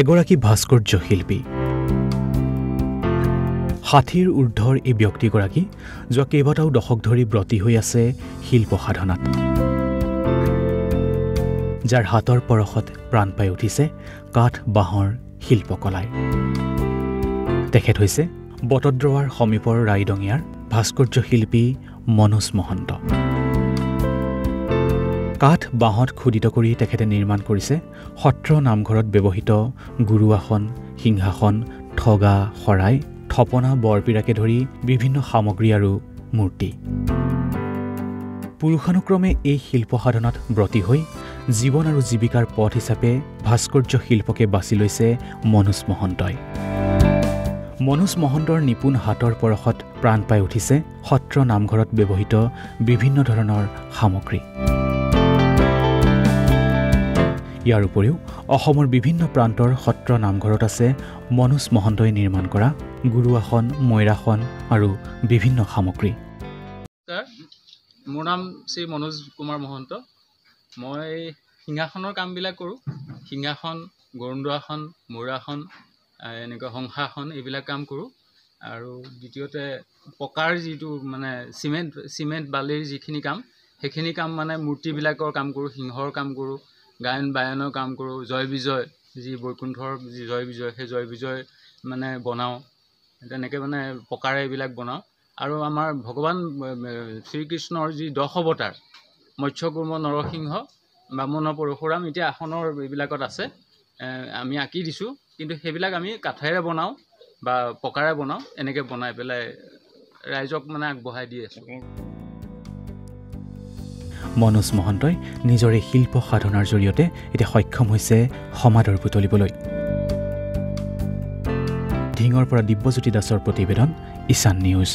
এগৰাকী ভাস্কৰ্য শিল্পী। ৬০ৰ ঊৰ্ধৰ এই ব্যক্তিগৰাকী যোৱা কেইবাটাও দশক ধৰি ব্ৰতী হৈ আছে শিল্প সাধনাত, যাৰ হাতৰ পৰশত প্ৰাণ পাই উঠিছে কাঠ বাঁহৰ শিল্পকলাই। তেখেত হৈছে বটদ্ৰৱাৰ সমীপৰ ৰাইডঙিয়াৰ ভাস্কৰ্য শিল্পী মনোজ মহন্ত। কাঠ বাঁহত খোদিত কৰি তেখেতে নিৰ্মাণ কৰিছে সত্ৰ নামঘৰত ব্যৱহৃত গুৰুআসন, সিংহাসন, ঠগা, শৰাই, থপনা, বৰপিৰাকে ধৰি বিভিন্ন সামগ্ৰী আৰু মূৰ্তি। পুৰুষানুক্ৰমে এই শিল্প সাধনাত ব্ৰতী হৈ জীৱন আৰু জীৱিকাৰ পথ হিচাপে ভাস্কৰ্য শিল্পকে বাছি লৈছে মনোজ মহন্তই। মনোজ মহন্তৰ নিপুণ হাতৰ পৰশত প্ৰাণ পাই উঠিছে সত্ৰ নামঘৰত ব্যৱহৃত বিভিন্ন ধৰণৰ সামগ্ৰী। ইয়াৰ উপৰিও অসমৰ বিভিন্ন প্ৰান্তৰ সত্ৰ নামঘৰত আছে মনোজ মহন্তই নিৰ্মাণ কৰা গুৰুআসন, মৈৰাসন আৰু বিভিন্ন সামগ্ৰী। মোৰ নাম শ্ৰী মনোজ কুমাৰ মহন্ত। মই সিংহাসনৰ কামবিলাক কৰোঁ। সিংহাসন, গৰুড়াসন, মৈৰাসন, এনেকুৱা সংসাসন এইবিলাক কাম কৰোঁ। আৰু দ্বিতীয়তে পকাৰ যিটো মানে চিমেণ্ট বালিৰ যিখিনি কাম, সেইখিনি কাম মানে মূৰ্তিবিলাকৰ কাম কৰোঁ, সিংহৰ কাম কৰোঁ, গায়ন বায়নৰ কাম কৰোঁ, জয় বিজয় যি বৈকুণ্ঠৰ যি জয় বিজয়, সেই জয় বিজয় মানে বনাওঁ। তেনেকৈ মানে পকাৰে এইবিলাক বনাওঁ। আৰু আমাৰ ভগৱান শ্ৰীকৃষ্ণৰ যি 10 অৱতাৰ, মৎস্যকুৰ্ম, নৰসিংহ, বামন, পৰশুৰাম, এতিয়া আসনৰ এইবিলাকত আছে, আমি আঁকি দিছোঁ। কিন্তু সেইবিলাক আমি কাঠেৰে বনাওঁ বা পকাৰে বনাওঁ। এনেকৈ বনাই পেলাই ৰাইজক মানে আগবঢ়াই দি আছোঁ। মনোজ মহন্তই নিজৰ এই শিল্প সাধনাৰ জৰিয়তে এতিয়া সক্ষম হৈছে সমাদৰ বুটলিবলৈ। ধিঙৰ পৰা দিব্যজ্যোতি দাসৰ প্ৰতিবেদন, ঈশান নিউজ।